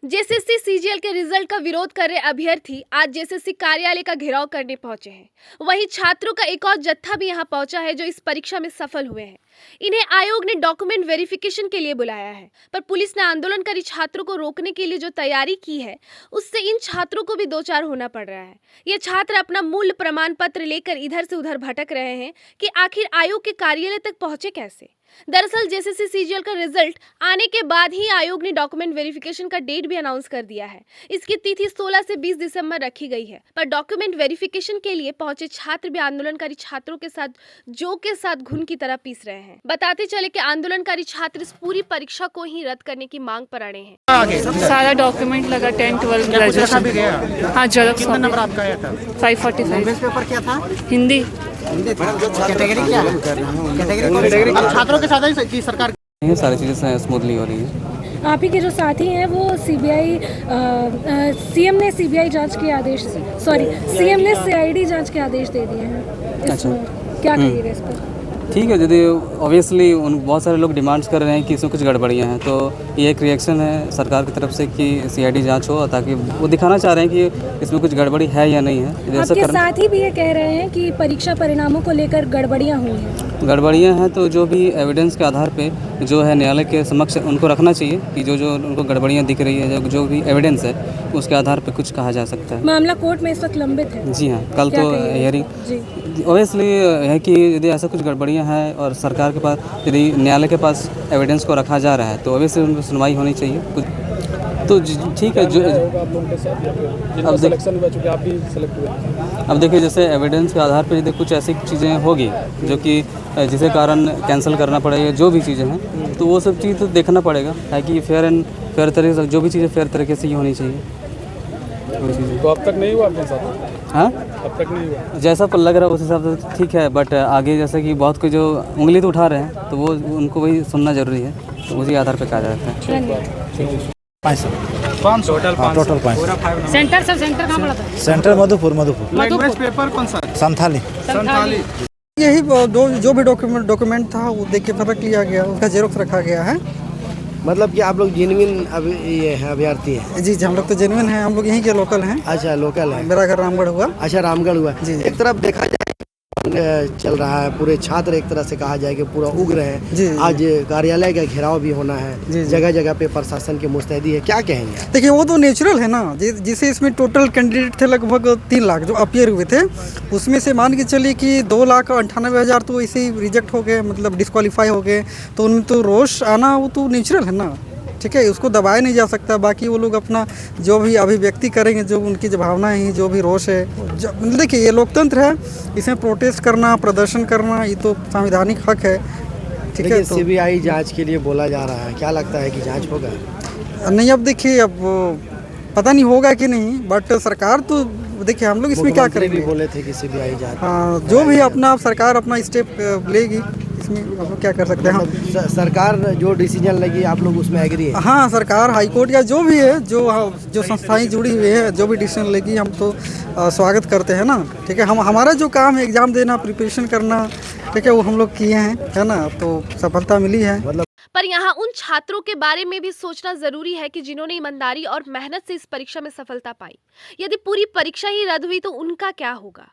JSSC CGL के result का विरोध कर रहे अभ्यर्थी आज जेएसएससी कार्यालय का घेराव करने पहुंचे हैं। वहीं छात्रों का एक और जत्था भी यहां पहुंचा है जो इस परीक्षा में सफल हुए हैं। इन्हें आयोग ने डॉक्यूमेंट वेरिफिकेशन के लिए बुलाया है, पर पुलिस ने आंदोलनकारी छात्रों को रोकने के लिए जो तैयारी की है उससे इन छात्रों को भी दो चार होना पड़ रहा है। ये छात्र अपना मूल प्रमाण पत्र लेकर इधर से उधर भटक रहे हैं कि आखिर आयोग के कार्यालय तक पहुंचे कैसे। दरअसल जेएसएससी सीजीएल का रिजल्ट आने के बाद ही आयोग ने डॉक्यूमेंट वेरिफिकेशन का डेट भी अनाउंस कर दिया है। इसकी तिथि 16 से 20 दिसंबर रखी गई है, पर डॉक्यूमेंट वेरिफिकेशन के लिए पहुंचे छात्र भी आंदोलनकारी छात्रों के साथ जोक के साथ घुन की तरह पीस रहे हैं। बताते चले कि आंदोलनकारी छात्र इस पूरी परीक्षा को ही रद्द करने की मांग पर अड़े हैं। सारा डॉक्यूमेंट लगा 10, 12 ग्रेजुएशन। हाँ, जेरॉक्स। कितना नंबर आपका आया था? 545। पेपर क्या था? हिंदी। कैटेगरी क्या है? कैटेगरी छात्रों के साथ ही की सरकार ये सारी चीज़ें स्मूथली हो रही है। आप ही के जो साथी हैं वो सीबीआई सीएम ने सीबीआई जांच के आदेश सीएम ने सीआईडी जांच के आदेश दे दिए हैं। अच्छा, क्या कहिएगा इस पर? ठीक है। यदि ऑब्वियसली उन बहुत सारे लोग डिमांड्स कर रहे हैं कि इसमें कुछ गड़बड़ियाँ हैं, तो ये एक रिएक्शन है सरकार की तरफ से कि सीआईडी जांच हो, ताकि वो दिखाना चाह रहे हैं कि इसमें कुछ गड़बड़ी है या नहीं है। आपके साथी भी ये कह रहे हैं कि परीक्षा परिणामों को लेकर गड़बड़ियाँ हुई हैं। गड़बड़ियाँ हैं तो जो भी एविडेंस के आधार पे जो है न्यायालय के समक्ष उनको रखना चाहिए कि जो उनको गड़बड़ियाँ दिख रही है, जो भी एविडेंस है उसके आधार पे कुछ कहा जा सकता है। मामला कोर्ट में इस वक्त लंबित है। जी हाँ, कल तो हियरिंग ऑब्वियसली है कि यदि ऐसा कुछ गड़बड़ियाँ हैं और सरकार के पास यदि न्यायालय के पास एविडेंस को रखा जा रहा है तो ऑब्वियसली उन पर सुनवाई होनी चाहिए। कुछ तो ठीक है। जो अब देखिए जैसे एविडेंस के आधार पर यदि कुछ ऐसी चीज़ें होगी जो कि जिसके कारण कैंसिल करना पड़ेगा, जो भी चीज़ें हैं तो वो सब चीज़ तो देखना पड़ेगा, है कि फेयर तरीके से जो भी चीज़ें फेयर तरीके से ही होनी चाहिए। तो अब तक नहीं हुआ अपने साथ? हाँ, अब तक नहीं हुआ। जैसा पर लग रहा है उस हिसाब से ठीक है, बट आगे जैसे कि बहुत कोई जो उंगली तो उठा रहे हैं तो वो उनको वही सुनना जरूरी है, तो उसी आधार पर कहा जाता है। 500 टोटल 500। सेंटर सर, सेंटर कहाँ पड़ा था? सेंटर मधुपुर। लैंग्वेज पेपर कौन सा? संथाली। यही जो भी डॉक्यूमेंट था वो देख के पता लिया गया, उसका जेरोक्स रखा गया है। मतलब कि आप लोग जेन्युइन ये है अभ्यर्थी हैं? जी हम लोग तो जेन्युइन हैं, हम लोग यहीं के लोकल हैं। अच्छा, लोकल है। मेरा घर रामगढ़ हुआ। अच्छा, रामगढ़ हुआ। जी। एक तरफ देखा जाए चल रहा है, पूरे छात्र एक तरह से कहा जाए कि पूरा उग्र है। आज कार्यालय का घेराव भी होना है, जगह जगह पे प्रशासन की मुस्तैदी है, क्या कहेंगे? देखिए वो तो नेचुरल है ना, जिसे इसमें टोटल कैंडिडेट थे लगभग 3 लाख जो अपियर हुए थे, उसमें से मान के चलिए कि 2,98,000 तो ऐसे ही रिजेक्ट हो गए, मतलब डिस्क्वालीफाई हो गए। तो उनमें तो रोष आना वो तो नेचुरल है ना, ठीक है, उसको दबाया नहीं जा सकता। बाकी वो लोग अपना जो भी अभिव्यक्ति करेंगे, जो उनकी जो भावनाएं हैं, जो भी रोष है, देखिए ये लोकतंत्र है, इसमें प्रोटेस्ट करना, प्रदर्शन करना ये तो संवैधानिक हक है, ठीक है। तो सीबीआई जांच के लिए बोला जा रहा है, क्या लगता है कि जांच होगा? नहीं, अब देखिए, अब पता नहीं होगा कि नहीं, बट सरकार तो देखिए हम लोग इसमें क्या करेंगे। बोले थे कि सीबीआई जांच। हाँ, जो भी अपना सरकार अपना स्टेप लेगी, इसमें हम लोग क्या कर सकते हैं। सरकार जो डिसीजन लेगी आप लोग उसमें एग्री है? हाँ, सरकार हाईकोर्ट या जो भी है, जो संस्थाएं जुड़ी हुई है, जो भी डिसीजन लेगी हम तो स्वागत करते हैं ना, ठीक है। हमारा जो काम है एग्जाम देना, प्रिपरेशन करना, ठीक है, वो हम लोग किए हैं, है ना, तो सफलता मिली है। पर यहाँ उन छात्रों के बारे में भी सोचना जरूरी है कि जिन्होंने ईमानदारी और मेहनत से इस परीक्षा में सफलता पाई। यदि पूरी परीक्षा ही रद्द हुई तो उनका क्या होगा?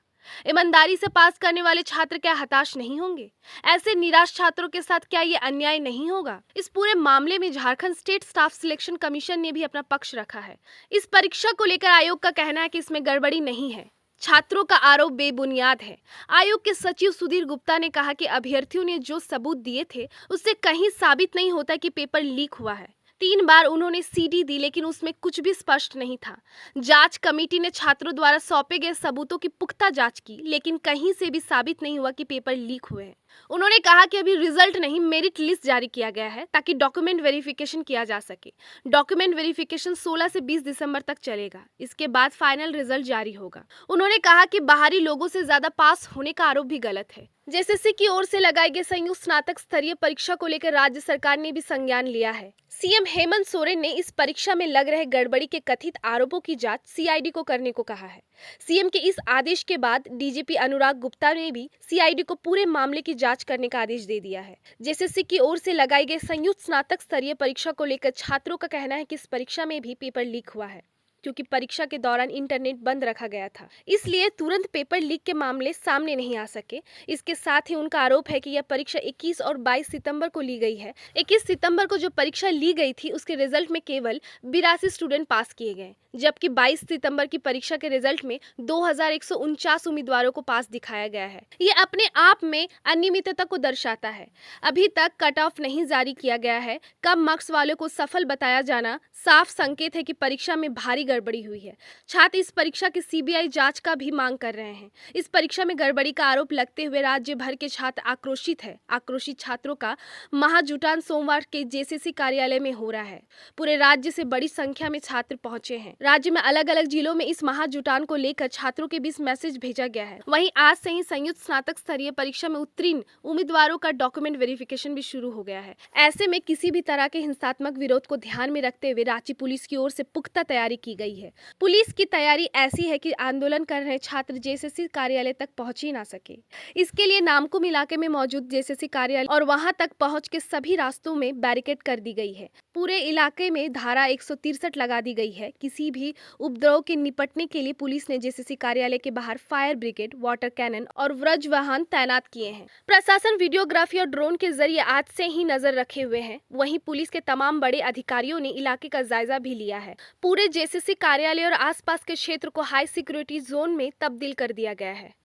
ईमानदारी से पास करने वाले छात्र क्या हताश नहीं होंगे? ऐसे निराश छात्रों के साथ क्या ये अन्याय नहीं होगा? इस पूरे मामले में Jharkhand state staff selection commission ने भी अपना पक्ष रखा है। इस परीक्षा को लेकर आयोग का कहना है कि इसमें गड़बड़ी नहीं है, छात्रों का आरोप बेबुनियाद है। आयोग के सचिव सुधीर गुप्ता ने कहा कि अभ्यर्थियों ने जो सबूत दिए थे उससे कहीं साबित नहीं होता कि पेपर लीक हुआ है। 3 बार उन्होंने सीडी दी लेकिन उसमें कुछ भी स्पष्ट नहीं था। जांच कमेटी ने छात्रों द्वारा सौंपे गए सबूतों की पुख्ता जांच की, लेकिन कहीं से भी साबित नहीं हुआ कि पेपर लीक हुए हैं। उन्होंने कहा कि अभी रिजल्ट नहीं, मेरिट लिस्ट जारी किया गया है ताकि डॉक्यूमेंट वेरिफिकेशन किया जा सके। डॉक्यूमेंट वेरिफिकेशन 16 से 20 दिसंबर तक चलेगा, इसके बाद फाइनल रिजल्ट जारी होगा। उन्होंने कहा कि बाहरी लोगों से ज्यादा पास होने का आरोप भी गलत है। जेएसएससी की ओर से लगाई गई संयुक्त स्नातक स्तरीय परीक्षा को लेकर राज्य सरकार ने भी संज्ञान लिया है। सीएम हेमंत सोरेन ने इस परीक्षा में लग रहे गड़बड़ी के कथित आरोपों की जांच सीआईडी को करने को कहा है। सीएम के इस आदेश के बाद डीजीपी अनुराग गुप्ता ने भी सीआईडी को पूरे मामले की जांच करने का आदेश दे दिया है। जेसीसी की ओर से लगाई गई संयुक्त स्नातक स्तरीय परीक्षा को लेकर छात्रों का कहना है कि इस परीक्षा में भी पेपर लीक हुआ है, क्योंकि परीक्षा के दौरान इंटरनेट बंद रखा गया था, इसलिए तुरंत पेपर लीक के मामले सामने नहीं आ सके। इसके साथ ही उनका आरोप है कि यह परीक्षा 21 और 22 सितंबर को ली गई है। 21 सितंबर को जो परीक्षा ली गई थी उसके रिजल्ट में केवल 82 स्टूडेंट पास किए गए, जबकि 22 सितंबर की परीक्षा के रिजल्ट में 2149 उम्मीदवारों को पास दिखाया गया है। ये अपने आप में अनियमितता को दर्शाता है। अभी तक कट ऑफ नहीं जारी किया गया है। कम मार्क्स वालों को सफल बताया जाना साफ संकेत है कि परीक्षा में भारी गड़बड़ी हुई है। छात्र इस परीक्षा की सीबीआई जांच का भी मांग कर रहे हैं। इस परीक्षा में गड़बड़ी का आरोप लगते हुए राज्य भर के छात्र आक्रोशित है। आक्रोशित छात्रों का महाजुटान सोमवार के जेसीसी कार्यालय में हो रहा है। पूरे राज्य से बड़ी संख्या में छात्र पहुंचे हैं। राज्य में अलग अलग जिलों में इस महाजुटान को लेकर छात्रों के बीच मैसेज भेजा गया है। वहीं आज से ही संयुक्त स्नातक स्तरीय परीक्षा में उत्तीर्ण उम्मीदवारों का डॉक्यूमेंट वेरिफिकेशन भी शुरू हो गया है। ऐसे में किसी भी तरह के हिंसात्मक विरोध को ध्यान में रखते हुए रांची पुलिस की ओर से पुख्ता तैयारी की गई है। पुलिस की तैयारी ऐसी है कि आंदोलन कर रहे छात्र जेसीसी कार्यालय तक पहुंच ही ना सके। इसके लिए नामकुम इलाके में मौजूद जेसीसी कार्यालय और वहां तक पहुंच के सभी रास्तों में बैरिकेड कर दी गई है। पूरे इलाके में धारा 163 लगा दी गई है। किसी भी उपद्रव के निपटने के लिए पुलिस ने जेसीसी कार्यालय के बाहर फायर ब्रिगेड, वाटर कैनन और वज्र वाहन तैनात किए हैं। प्रशासन वीडियोग्राफी और ड्रोन के जरिए आज से ही नजर रखे हुए हैं। वहीं पुलिस के तमाम बड़े अधिकारियों ने इलाके का जायजा भी लिया है। पूरे जेसीसी कार्यालय और आसपास के क्षेत्र को हाई सिक्योरिटी जोन में तब्दील कर दिया गया है।